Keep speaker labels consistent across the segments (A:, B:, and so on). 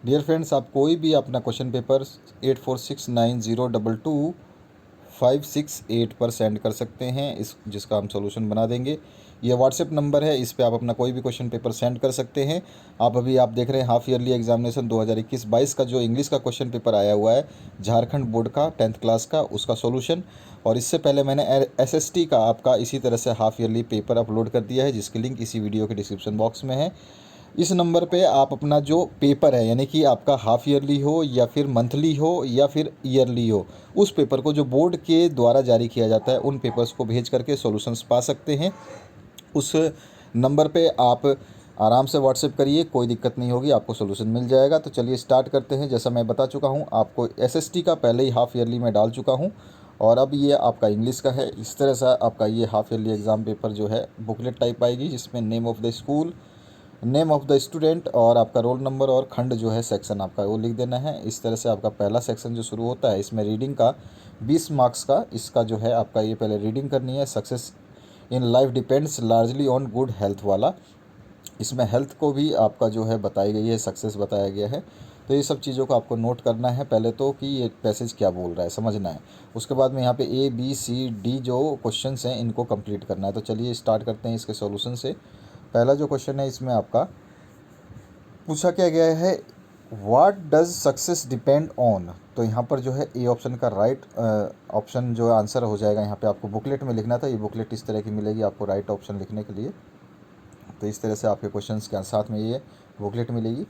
A: Dear friends, आप कोई भी अपना क्वेश्चन पेपर 8469022568 पर सेंड कर सकते हैं, इस जिसका हम सॉल्यूशन बना देंगे। ये व्हाट्सएप नंबर है, इस पे आप अपना कोई भी क्वेश्चन पेपर सेंड कर सकते हैं। आप देख रहे हैं हाफ ईयरली एग्जामिनेशन 2021-22 का जो इंग्लिश का क्वेश्चन पेपर आया हुआ है झारखंड बोर्ड का 10th क्लास का, उसका सॉल्यूशन। और इससे पहले मैंने एसएसटी का आपका इसी तरह से हाफ ईयरली पेपर अपलोड कर दिया है, जिसकी लिंक इसी वीडियो के डिस्क्रिप्शन बॉक्स में है। इस नंबर पे आप अपना जो पेपर है, यानी कि आपका हाफ ईयरली हो या फिर मंथली हो या फिर ईयरली हो, उस पेपर को जो बोर्ड के द्वारा जारी किया जाता है उन पेपर्स को भेज करके सॉल्यूशंस पा सकते हैं। उस नंबर पे आप आराम से व्हाट्सएप करिए, कोई दिक्कत नहीं होगी, आपको सॉल्यूशन मिल जाएगा। तो चलिए स्टार्ट करते हैं। जैसा मैं बता चुका हूँ आपको, एसएसटी का पहले ही हाफ ईयरली में डाल चुका हूँ और अब ये आपका इंग्लिश का है। इस तरह से आपका ये हाफ ईयरली एग्ज़ाम पेपर जो है बुकलेट टाइप आएगी, जिसमें name of the school, name of the student और आपका रोल नंबर और खंड जो है सेक्शन आपका वो लिख देना है। इस तरह से आपका पहला सेक्शन जो शुरू होता है, इसमें रीडिंग का 20 मार्क्स का इसका जो है आपका ये पहले रीडिंग करनी है। Success in life depends largely on good health वाला, इसमें हेल्थ को भी आपका जो है बताई गई है, सक्सेस बताया गया है। तो ये सब चीज़ों को आपको नोट करना है पहले तो, कि ये पैसेज क्या बोल रहा है समझना है। उसके बाद में यहाँ पे ए बी सी डी जो क्वेश्चंस हैं इनको कंप्लीट करना है। तो चलिए स्टार्ट करते हैं इसके सॉल्यूशन से। पहला जो क्वेश्चन है इसमें आपका पूछा क्या गया है, what does success depend on. तो यहाँ पर जो है ए ऑप्शन का राइट ऑप्शन जो आंसर हो जाएगा। यहाँ पे आपको बुकलेट में लिखना था, ये बुकलेट इस तरह की मिलेगी आपको राइट ऑप्शन लिखने के लिए। तो इस तरह से आपके क्वेश्चंस के साथ में ये बुकलेट मिलेगी।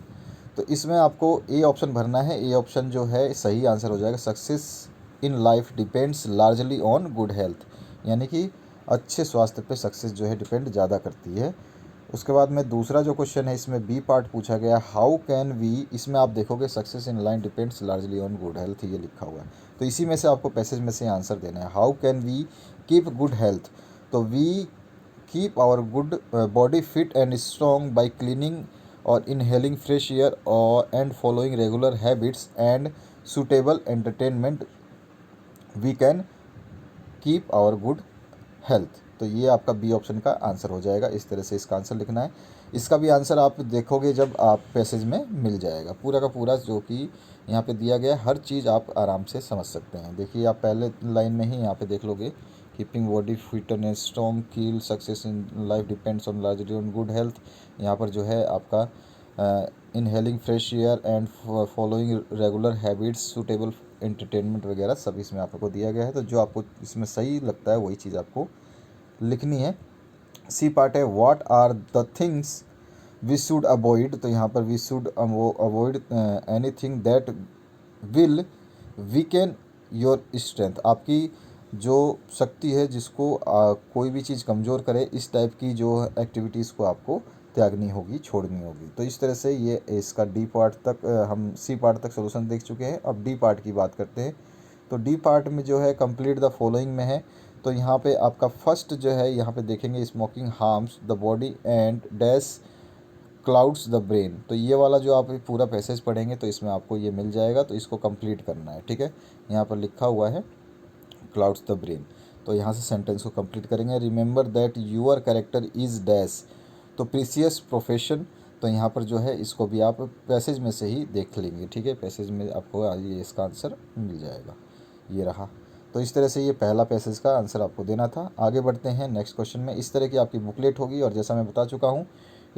A: तो इसमें आपको ए ऑप्शन भरना है। ए ऑप्शन जो है सही आंसर हो जाएगा, success in life depends largely on good health, यानी कि अच्छे स्वास्थ्य पे सक्सेस जो है डिपेंड ज़्यादा करती है। उसके बाद में दूसरा जो क्वेश्चन है इसमें बी पार्ट पूछा गया, हाउ कैन वी। इसमें आप देखोगे success in line depends largely on good health, ये लिखा हुआ है। तो इसी में से आपको पैसेज में से आंसर देना है। How can we keep good health, तो we keep our good body fit and strong by cleaning और इनहेलिंग फ्रेश एयर और and following regular habits and suitable entertainment we can keep our good health. तो ये आपका B option का answer हो जाएगा। इस तरह से इसका आंसर लिखना है। इसका भी आंसर आप देखोगे जब आप पैसेज में मिल जाएगा पूरा का पूरा, जो कि यहाँ पे दिया गया है, हर चीज़ आप आराम से समझ सकते हैं। देखिए आप पहले लाइन में ही यहाँ पे देख लोगे, keeping body fit and strong key success in life depends on largely on good health. यहाँ पर जो है आपका inhaling fresh air and following regular habits suitable entertainment वगैरह सब इसमें आपको दिया गया है। तो जो आपको इसमें सही लगता है वही चीज़ आपको लिखनी है। सी पार्ट है, what are the things we should avoid. तो यहाँ पर we should avoid anything that will weaken your strength, आपकी जो शक्ति है जिसको कोई भी चीज़ कमज़ोर करे, इस टाइप की जो एक्टिविटीज़ को आपको त्यागनी होगी, छोड़नी होगी। तो इस तरह से ये इसका डी पार्ट तक हम सी पार्ट तक सोल्यूशन देख चुके हैं। अब डी पार्ट की बात करते हैं। तो डी पार्ट में जो है कंप्लीट द फॉलोइंग में है। तो यहाँ पे आपका फर्स्ट जो है, यहाँ पे देखेंगे smoking harms the body and dash clouds the brain. तो ये वाला जो आप पूरा पैसेज पढ़ेंगे तो इसमें आपको ये मिल जाएगा। तो इसको कंप्लीट करना है, ठीक है। यहाँ पर लिखा हुआ है क्लाउड्स द ब्रेन। तो यहाँ से सेंटेंस को कंप्लीट करेंगे। Remember that your character is dash, तो प्रीसियस प्रोफेशन। तो यहाँ पर जो है इसको भी आप पैसेज में से ही देख लेंगे, ठीक है। पैसेज में आपको ये इसका आंसर मिल जाएगा, ये रहा। तो इस तरह से ये पहला पैसेज का आंसर आपको देना था। आगे बढ़ते हैं नेक्स्ट क्वेश्चन में। इस तरह की आपकी बुकलेट होगी और जैसा मैं बता चुका हूँ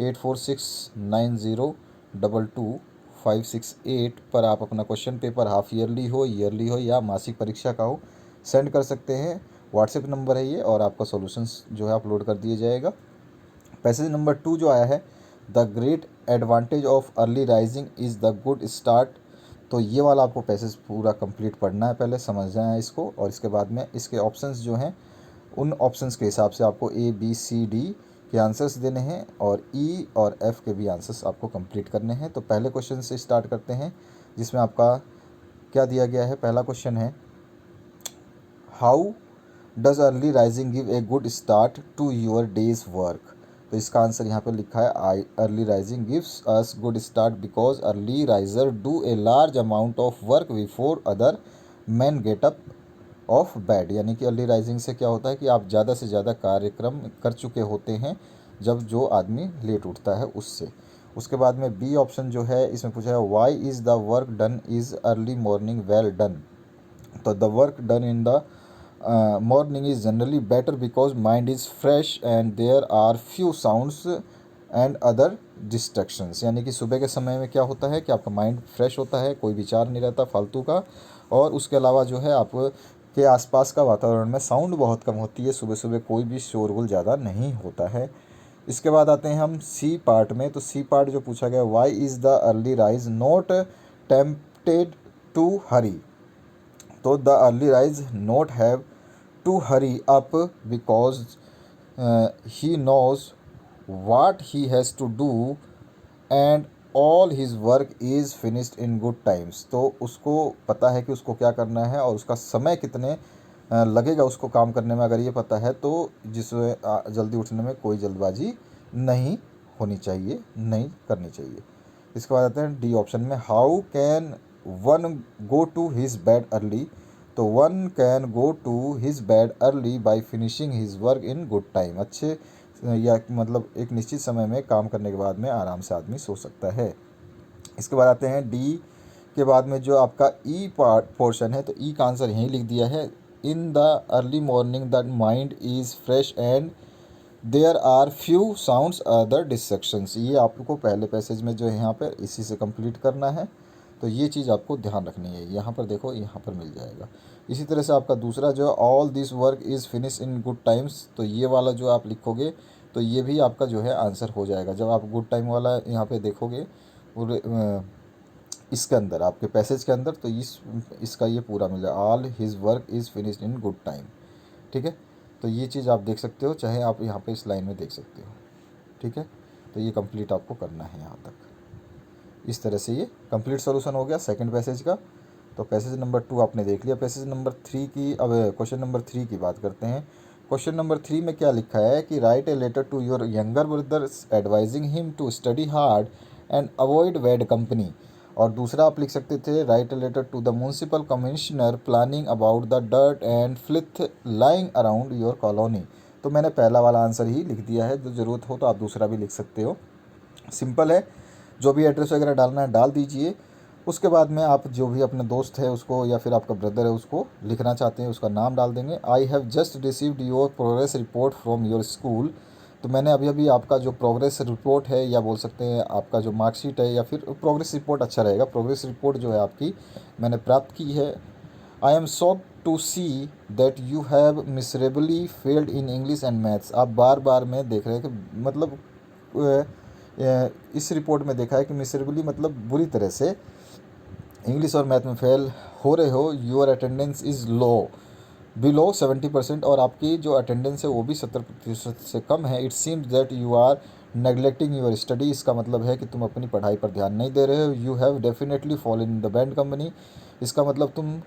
A: 8469022568 पर आप अपना क्वेश्चन पेपर हाफ ईयरली हो या मासिक परीक्षा का हो सेंड कर सकते हैं। व्हाट्सएप नंबर है ये और आपका सॉल्यूशंस जो है अपलोड कर दिया जाएगा। पैसेज नंबर 2 जो आया है, the great advantage of early rising is the good start. तो ये वाला आपको पैसेज पूरा कंप्लीट पढ़ना है, पहले समझना है इसको, और इसके बाद में इसके ऑप्शंस जो हैं उन ऑप्शंस के हिसाब से आपको ए बी सी डी के आंसर्स देने हैं और ई और एफ़ के भी आंसर्स आपको कंप्लीट करने हैं। तो पहले क्वेश्चन से स्टार्ट करते हैं, जिसमें आपका क्या दिया गया है। पहला क्वेश्चन है, how does early rising give a good start to your day's work. तो इसका आंसर यहाँ पे लिखा है, I early rising gives us good start because early riser do a large amount of work before other man get up of bed. यानी कि early rising से क्या होता है कि आप ज़्यादा से ज़्यादा कार्यक्रम कर चुके होते हैं जब जो आदमी लेट उठता है उससे। उसके बाद में बी ऑप्शन जो है इसमें पूछा है why is the work done is early morning well done. तो the work done in the morning is generally better because mind is fresh and there are few sounds and other distractions. यानी कि सुबह के समय में क्या होता है कि आपका माइंड फ्रेश होता है, कोई विचार नहीं रहता फालतू का, और उसके अलावा जो है आप के आसपास का वातावरण में साउंड बहुत कम होती है, सुबह सुबह कोई भी शोरगुल ज़्यादा नहीं होता है। इसके बाद आते हैं हम सी पार्ट में। तो सी पार्ट जो पूछा गया, why is the early rise not tempted to hurry. तो the early rise not have to hurry up because he knows what he has to do and all his work is finished in good times। तो उसको पता है कि उसको क्या करना है और उसका समय कितने लगेगा उसको काम करने में, अगर ये पता है तो जिसमें जल्दी उठने में कोई जल्दबाजी नहीं होनी चाहिए, नहीं करनी चाहिए। इसके बाद आते हैं डी ऑप्शन में, how can one go to his bed early. तो one can go to his bed early by finishing his work in good time. अच्छे या मतलब एक निश्चित समय में काम करने के बाद में आराम से आदमी सो सकता है। इसके बाद आते हैं डी के बाद में जो आपका ई पार्ट पोर्शन है, तो ई का आंसर यहीं लिख दिया है, in the early morning the mind is fresh and there are few sounds other distractions. ये आपको पहले पैसेज में जो है यहाँ पर इसी से कंप्लीट करना है, तो ये चीज़ आपको ध्यान रखनी है। यहाँ पर देखो, यहाँ पर मिल जाएगा। इसी तरह से आपका दूसरा जो all this work is finish in good times, तो ये वाला जो आप लिखोगे तो ये भी आपका जो है आंसर हो जाएगा। जब आप गुड टाइम वाला यहाँ पे देखोगे और इसके अंदर आपके पैसेज के अंदर, तो इसका ये पूरा मिल जाएगा, all his work is finished in good time. ठीक है, तो ये चीज़ आप देख सकते हो, चाहे आप यहाँ पे इस लाइन में देख सकते हो। ठीक है, तो ये कंप्लीट आपको करना है यहाँ तक। इस तरह से ये कंप्लीट सॉल्यूशन हो गया सेकंड पैसेज का। तो पैसेज नंबर 2 आपने देख लिया। पैसेज नंबर 3 की, अब क्वेश्चन नंबर 3 की बात करते हैं। क्वेश्चन नंबर 3 में क्या लिखा है कि write a letter to your younger brother advising him to study hard and avoid bad company. और दूसरा आप लिख सकते थे, write a letter to the municipal commissioner planning about the dirt and filth lying around your colony. तो मैंने पहला वाला आंसर ही लिख दिया है, जो ज़रूरत हो तो आप दूसरा भी लिख सकते हो। सिंपल है, जो भी एड्रेस वगैरह डालना है डाल दीजिए। उसके बाद में आप जो भी अपने दोस्त है उसको या फिर आपका ब्रदर है उसको लिखना चाहते हैं, उसका नाम डाल देंगे। I have just received your progress report from your school. तो मैंने अभी अभी आपका जो प्रोग्रेस रिपोर्ट है, या बोल सकते हैं आपका जो मार्कशीट है, या फिर प्रोग्रेस रिपोर्ट अच्छा रहेगा, प्रोग्रेस रिपोर्ट जो है आपकी मैंने प्राप्त की है। I am shocked to see that you have miserably failed in English and maths. आप बार बार में देख रहे हैं कि मतलब इस रिपोर्ट में देखा है कि मिसरेबली मतलब बुरी तरह से इंग्लिश और मैथ में फेल हो रहे हो। Your attendance is low below 70%, और आपकी जो अटेंडेंस है वो भी 70% से कम है। It seems that you are neglecting your study. इसका मतलब है कि तुम अपनी पढ़ाई पर ध्यान नहीं दे रहे हो। You have definitely fall in the band company. इसका मतलब तुम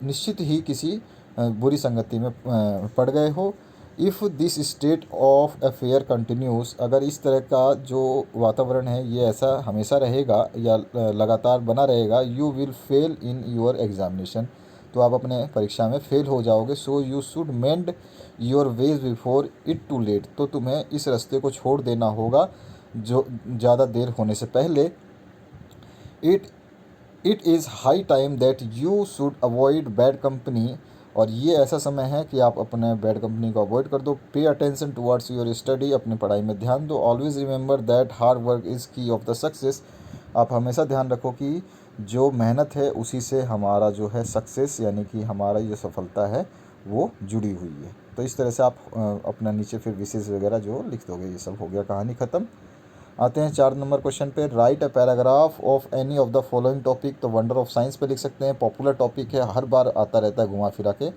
A: निश्चित ही किसी बुरी संगति में पड़ गए हो। If this state of affair continuous, अगर इस तरह का जो वातावरण है ये ऐसा हमेशा रहेगा या लगातार बना रहेगा, you will fail in your examination. तो आप अपने परीक्षा में फेल हो जाओगे। So you should mend your ways before it too late. तो तुम्हें इस रास्ते को छोड़ देना होगा जो ज़्यादा देर होने से पहले। It is high time that you should avoid bad company. और ये ऐसा समय है कि आप अपने बैड कंपनी को अवॉइड कर दो। Pay attention towards your study, अपनी पढ़ाई में ध्यान दो। Always remember that hard work is की ऑफ द सक्सेस। आप हमेशा ध्यान रखो कि जो मेहनत है उसी से हमारा जो है सक्सेस, यानी कि हमारा जो सफलता है वो जुड़ी हुई है। तो इस तरह से आप अपना नीचे फिर विशेष वगैरह जो लिख दोगे। ये सब हो गया, कहानी ख़त्म। आते हैं 4 नंबर क्वेश्चन पे। Right a paragraph of any of the following topic. तो वंडर ऑफ साइंस पे लिख सकते हैं, पॉपुलर टॉपिक है, हर बार आता रहता है घुमा फिरा के।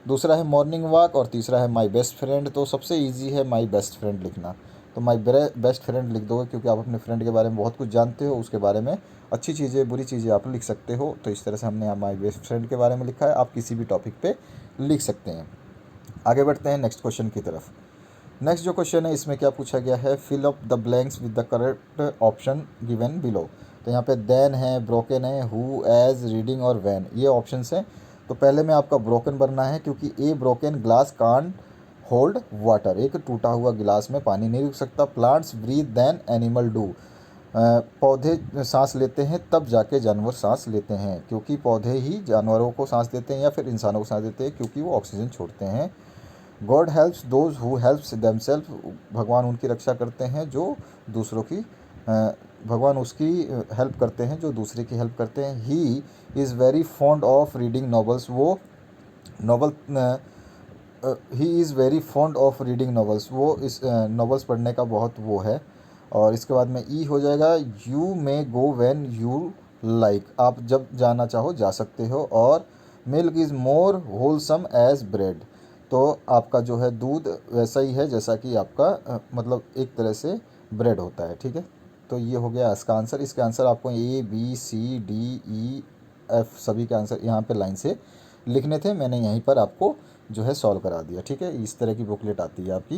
A: दूसरा है मॉर्निंग वॉक, और तीसरा है माई बेस्ट फ्रेंड। तो सबसे ईजी है माई बेस्ट फ्रेंड लिखना। तो माई बेस्ट फ्रेंड लिख दोगे क्योंकि आप अपने फ्रेंड के बारे में बहुत कुछ जानते हो, उसके बारे में अच्छी चीज़ें बुरी चीज़ें आप लिख सकते हो। तो इस तरह से हमने यहाँ माई बेस्ट फ्रेंड के बारे में लिखा है। आप किसी भी टॉपिक पे लिख सकते हैं। आगे बढ़ते हैं नेक्स्ट क्वेश्चन की तरफ। नेक्स्ट जो क्वेश्चन है इसमें क्या पूछा गया है, fill up the blanks with the correct option given below. तो यहाँ पे देन है, ब्रोकन है, हु, एज, रीडिंग और वैन, ये ऑप्शंस हैं। तो पहले में आपका ब्रोकन बनना है क्योंकि a broken glass can't hold water, एक टूटा हुआ गिलास में पानी नहीं रुक सकता। Plants breathe than animal do, पौधे सांस लेते हैं तब जाके जानवर सांस लेते हैं, क्योंकि पौधे ही जानवरों को सांस देते हैं या फिर इंसानों को सांस देते हैं, क्योंकि वो ऑक्सीजन छोड़ते हैं। God helps those who helps themselves, भगवान उनकी रक्षा करते हैं जो दूसरों की भगवान उसकी हेल्प करते हैं जो दूसरे की हेल्प करते हैं। He is very fond of reading novels, वो novel he is very fond of reading novels, वो इस नॉवेल्स पढ़ने का बहुत वो है। और इसके बाद में ई हो जाएगा, you may go when you like, आप जब जाना चाहो जा सकते हो। और milk is more wholesome as bread, तो आपका जो है दूध वैसा ही है जैसा कि आपका मतलब एक तरह से ब्रेड होता है, ठीक है। तो ये हो गया इसका आंसर। इसके आंसर आपको A B C D E F सभी के आंसर यहाँ पे लाइन से लिखने थे, मैंने यहीं पर आपको जो है सॉल्व करा दिया, ठीक है। इस तरह की बुकलेट आती है आपकी।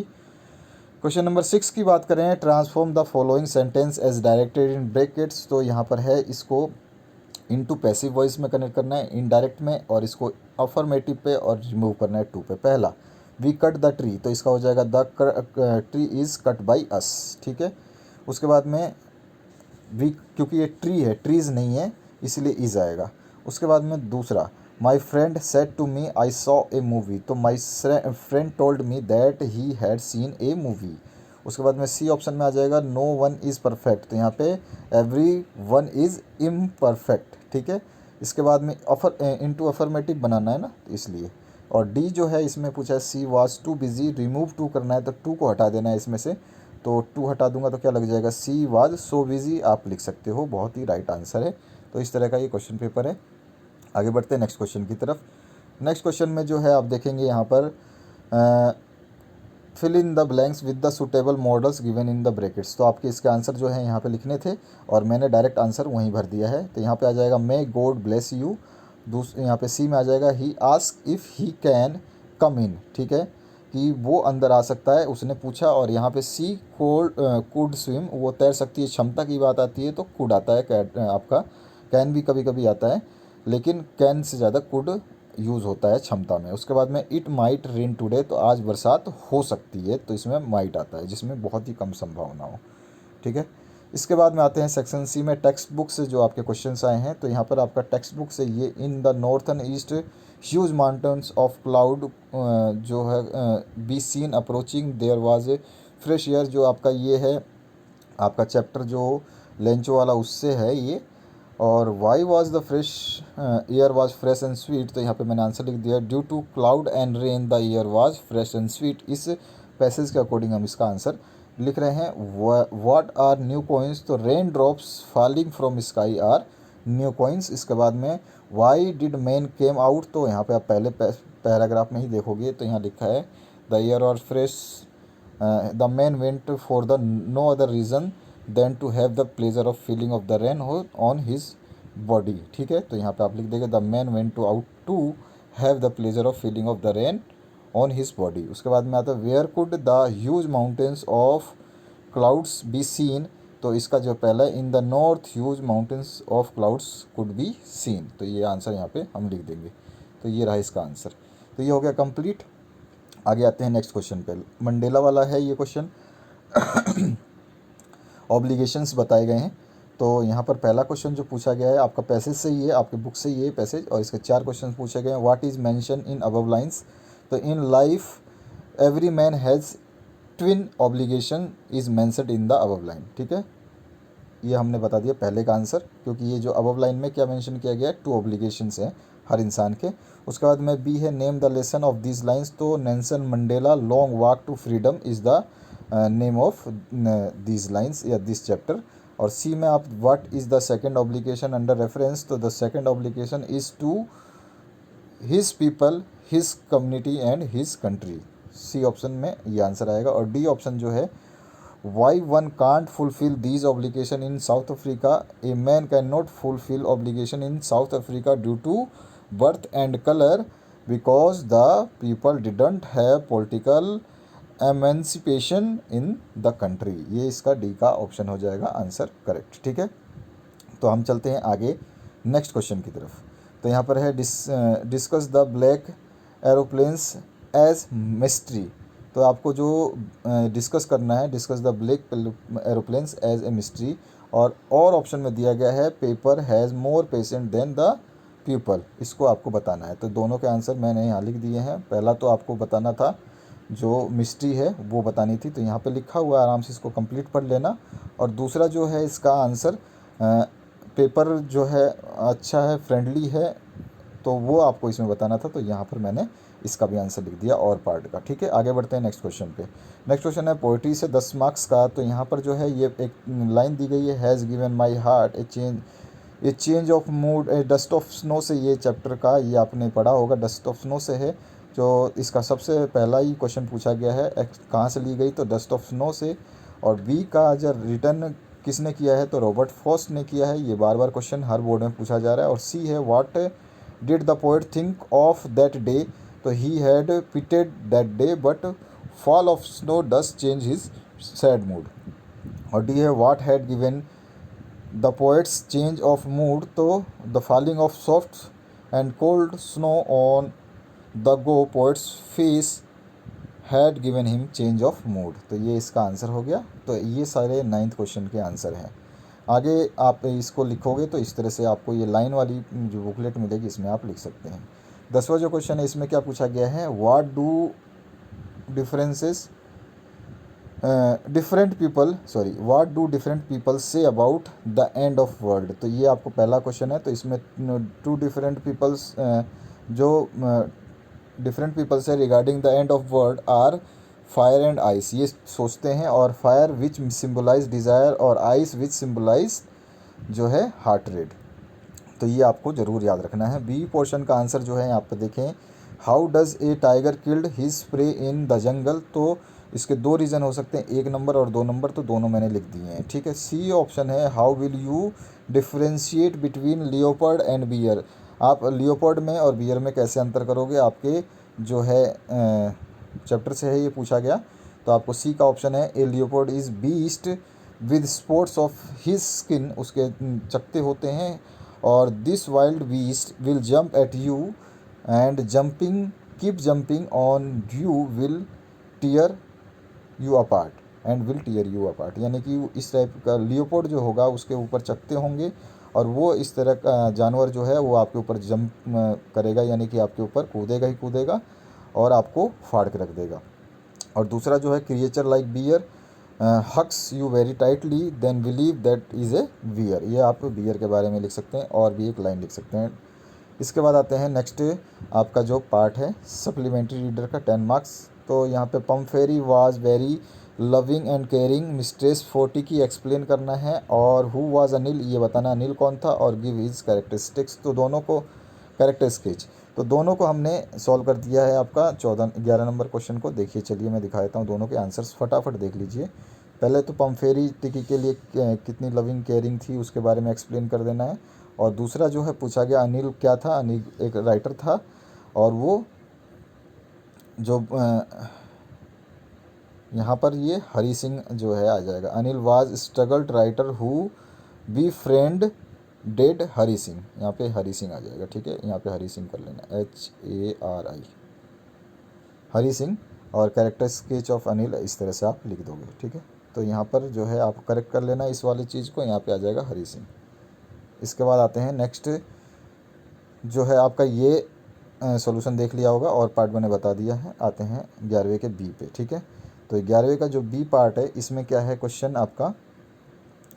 A: क्वेश्चन नंबर 6 की बात करें, transform the following sentence as directed in brackets, तो यहाँ पर है इसको इनटू पैसिव वॉइस में कनेक्ट करना है, इनडायरेक्ट में, और इसको अफर्मेटिव पे और रिमूव करना है टू पे। पहला, वी कट द ट्री, तो इसका हो जाएगा the tree is cut by us, ठीक है। उसके बाद में वी, क्योंकि ये ट्री है ट्रीज़ नहीं है इसलिए इज़ आएगा। उसके बाद में दूसरा, my friend said to me I saw a movie, तो my friend told me that he had seen a movie. उसके बाद में सी ऑप्शन में आ जाएगा, नो वन इज़ परफेक्ट, तो यहाँ पे एवरी वन इज़ इम्परफेक्ट, ठीक है। इसके बाद में इनटू अफर्मेटिव बनाना है ना, तो इसलिए। और डी जो है इसमें पूछा है, she was too busy, remove too करना है तो टू को हटा देना है इसमें से, तो टू हटा दूंगा तो क्या लग जाएगा, सी वाज सो बिजी, आप लिख सकते हो, बहुत ही राइट आंसर है। तो इस तरह का ये क्वेश्चन पेपर है। आगे बढ़ते हैं नेक्स्ट क्वेश्चन की तरफ। नेक्स्ट क्वेश्चन में जो है आप देखेंगे यहाँ पर fill in the blanks with the suitable modals given in the brackets, तो आपके इसके आंसर जो है यहाँ पे लिखने थे और मैंने डायरेक्ट आंसर वहीं भर दिया है। तो यहाँ पे आ जाएगा, मे गॉड ब्लेस यू। यहाँ पे सी में आ जाएगा, he ask if he can come in, ठीक है, कि वो अंदर आ सकता है, उसने पूछा। और यहाँ पे सी कुड स्विम, वो तैर सकती है, क्षमता की बात आती है तो कुड आता है, आपका कैन भी कभी कभी आता है, लेकिन कैन से ज़्यादा कुड यूज़ होता है क्षमता में। उसके बाद में इट माइट रेन टुडे, तो आज बरसात हो सकती है, तो इसमें माइट आता है जिसमें बहुत ही कम संभावना हो, ठीक है। इसके बाद में आते हैं सेक्शन सी में, टेक्स्ट बुक से जो आपके क्वेश्चंस आए हैं। तो यहाँ पर आपका टेक्स्ट बुक से ये, in the northern east huge mountains of cloud जो है be seen approaching there was a fresh air, जो आपका ये है आपका चैप्टर जो लेंचो वाला उससे है ये। और why was the fresh air was fresh and sweet, तो यहाँ पे मैंने आंसर लिख दिया, due to cloud and rain the air was fresh and sweet. इस पैसेज के अकॉर्डिंग हम इसका आंसर लिख रहे हैं। व्हाट आर न्यू कॉइन्स, तो rain drops falling from sky are new coins. इसके बाद में why did man came out, तो यहाँ पे आप पहले पैराग्राफ में ही देखोगे तो यहाँ लिखा है, the air was fresh, the man went for the no other reason than to have the pleasure of feeling of the rain on his body, ठीक है। तो यहाँ पे आप लिख देंगे, the man went to out to have the pleasure of feeling of the rain on his body. उसके बाद में आता है, where could the huge mountains of clouds be seen, तो इसका जो पहला है, in the north huge mountains of clouds could be seen, तो ये आंसर यहाँ पे हम लिख देंगे। तो ये रहा इसका आंसर। तो ये हो गया कंप्लीट। आगे आते हैं नेक्स्ट क्वेश्चन पे, मंडेला वाला है ये क्वेश्चन। ऑब्लिगेशंस बताए गए हैं। तो यहाँ पर पहला क्वेश्चन जो पूछा गया है आपका पैसेज से ही है, आपके बुक से ही है पैसेज, और इसके 4 क्वेश्चन पूछे गए हैं। What is mention in above lines, तो in life every man has twin obligation is mentioned in the above line, ठीक है। ये हमने बता दिया पहले का आंसर, क्योंकि ये जो अबव लाइन में क्या मेंशन किया गया है, 2 ऑब्लिगेशंस हैं हर इंसान के। उसके बाद में बी है, name the lesson of this lines, तो Nelson Mandela long walk to freedom is the name of this lines या दिस चैप्टर। और सी में आप, what is the second obligation under reference, तो the second obligation is to his people, his community and his country. C option में ये answer आएगा। और D option जो है, why one can't fulfil these obligation in South Africa, A man can not fulfil obligation in South Africa due to birth and colour, because the people didn't have political emancipation in the country. ये इसका D का option हो जाएगा answer correct, ठीक है। तो हम चलते हैं आगे नेक्स्ट क्वेश्चन की तरफ। तो यहाँ पर है, discuss the black aeroplanes as mystery, तो आपको जो डिस्कस करना है, discuss the black aeroplanes as a mystery, और ऑप्शन में दिया गया है paper has more patients than the people, इसको आपको बताना है। तो दोनों के आंसर मैंने यहाँ लिख दिए हैं। पहला तो आपको बताना था जो मिस्ट्री है वो बतानी थी, तो यहाँ पे लिखा हुआ है, आराम से इसको कंप्लीट पढ़ लेना। और दूसरा जो है इसका आंसर पेपर जो है अच्छा है, फ्रेंडली है, तो वो आपको इसमें बताना था। तो यहाँ पर मैंने इसका भी आंसर लिख दिया और पार्ट का। ठीक है, आगे बढ़ते हैं नेक्स्ट क्वेश्चन पे। नेक्स्ट क्वेश्चन है पोइट्री से 10 मार्क्स का। तो यहाँ पर जो है ये एक लाइन दी गई है, has given my heart A change of mood A dust of snow से, ये चैप्टर का ये आपने पढ़ा होगा, डस्ट ऑफ स्नो से है। जो इसका सबसे पहला ही क्वेश्चन पूछा गया है, कहाँ से ली गई, तो डस्ट ऑफ स्नो से। और बी का जो रिटर्न किसने किया है, तो रॉबर्ट फ्रॉस्ट ने किया है। ये बार बार क्वेश्चन हर बोर्ड में पूछा जा रहा है। और सी है what did the poet think of that day, तो he had pitied that day but fall of snow dust change his sad mood. और डी है what had given the poet's change of mood, तो the falling of soft and cold snow on the go poet's face had given him change of mood. तो ये इसका answer हो गया। तो ये सारे 9th क्वेश्चन के आंसर हैं। आगे आप इसको लिखोगे तो इस तरह से आपको ये लाइन वाली जो बुकलेट मिलेगी इसमें आप लिख सकते हैं। 10वां जो क्वेश्चन है इसमें क्या पूछा गया है, what do differences what do different people say about the end of world. तो ये आपको पहला क्वेश्चन है। तो इसमें टू डिफरेंट पीपल्स जो different people say regarding the end of world are fire and ice, ये सोचते हैं। और फायर विच सिम्बलाइज डिज़ायर और आइस विच सिम्बलाइज जो है हार्ट रेट। तो ये आपको ज़रूर याद रखना है। बी पोर्शन का आंसर जो है यहाँ पर देखें, how does a tiger killed his prey in the jungle. तो इसके 2 रीज़न हो सकते हैं, 1 नंबर और 2 नंबर, तो दोनों मैंने लिख दिए हैं। ठीक है, सी ऑप्शन है how will you differentiate between leopard and bear. आप लियोपर्ड में और बियर में कैसे अंतर करोगे, आपके जो है चैप्टर से है ये पूछा गया। तो आपको सी का ऑप्शन है, a leopard is beast with spots of his skin, उसके चकते होते हैं। और this wild beast will jump at you and jumping keep jumping on you will tear you apart and will tear you apart. यानी कि इस type का Leopold जो होगा उसके ऊपर चकते होंगे और वो इस तरह का जानवर जो है वो आपके ऊपर जंप करेगा, यानी कि आपके ऊपर कूदेगा ही कूदेगा और आपको फाड़ के रख देगा। और दूसरा जो है creature like bear hugs you very tightly then believe that is a bear. ये आप बियर के बारे में लिख सकते हैं और भी एक लाइन लिख सकते हैं। इसके बाद आते हैं नेक्स्ट आपका जो पार्ट है सप्लीमेंट्री रीडर का 10 मार्क्स। तो यहाँ पे Pumphrey was very loving and caring mistress 40 की एक्सप्लेन करना है। और हु वाज अनिल, ये बताना अनिल कौन था। और गिव हिज कैरेक्टरिस्टिक्स, तो दोनों को कैरेक्टर स्केच, तो दोनों को हमने सॉल्व कर दिया है। आपका 11 नंबर क्वेश्चन को देखिए, चलिए मैं दिखा देता हूँ दोनों के आंसर्स, फटाफट देख लीजिए। पहले तो पम्फेरी टिकी के लिए कितनी लविंग केयरिंग थी उसके बारे में एक्सप्लेन कर देना है। और दूसरा जो है पूछा गया अनिल क्या था, अनिल एक राइटर था और वो जो यहाँ पर ये हरी सिंह जो है आ जाएगा। Anil was struggled writer who befriended Hari Singh, यहाँ पे हरी सिंह आ जाएगा। ठीक है, यहाँ पे हरी सिंह कर लेना, HARI हरी सिंह। और कैरेक्टर स्केच ऑफ अनिल इस तरह से आप लिख दोगे। ठीक है, तो यहाँ पर जो है आप करेक्ट कर लेना इस वाली चीज़ को, यहाँ पे आ जाएगा हरी सिंह। इसके बाद आते हैं नेक्स्ट जो है आपका ये सॉल्यूशन देख लिया होगा और पार्ट मैंने बता दिया है। आते हैं 11वें के बी पे। ठीक है, तो 11वें का जो बी पार्ट है इसमें क्या है क्वेश्चन आपका,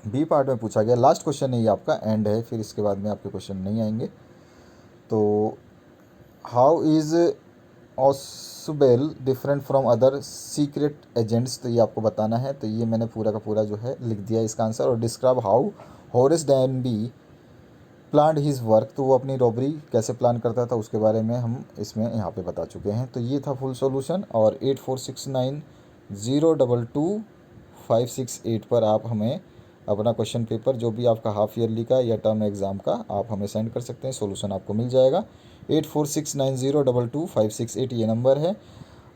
A: बी पार्ट में पूछा गया, लास्ट क्वेश्चन है ये आपका, एंड है, फिर इसके बाद में आपके क्वेश्चन नहीं आएंगे। तो how is Ausable different from other secret agents, तो ये आपको बताना है। तो ये मैंने पूरा का पूरा जो है लिख दिया इसका आंसर। और describe how Horace डैनबी plan his work, तो वो अपनी रॉबरी कैसे प्लान करता था उसके बारे में हम इसमें यहाँ पे बता चुके हैं। तो ये था फुल सॉल्यूशन। और 8469022568 पर आप हमें अपना क्वेश्चन पेपर जो भी आपका हाफ ईयरली का या टर्म एग्ज़ाम का आप हमें सेंड कर सकते हैं, सॉल्यूशन आपको मिल जाएगा। 8469022568 ये नंबर है।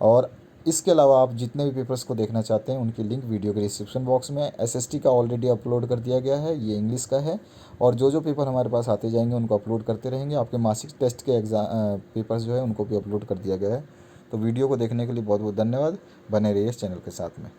A: और इसके अलावा आप जितने भी पेपर्स को देखना चाहते हैं उनकी लिंक वीडियो के डिस्क्रिप्शन बॉक्स में। SST का ऑलरेडी अपलोड कर दिया गया है, ये इंग्लिश का है। और जो पेपर हमारे पास आते जाएंगे उनको अपलोड करते रहेंगे। आपके मासिक टेस्ट के एग्ज़ाम पेपर्स जो है उनको भी अपलोड कर दिया गया है। तो वीडियो को देखने के लिए बहुत बहुत धन्यवाद। बने रहिए इस चैनल के साथ में।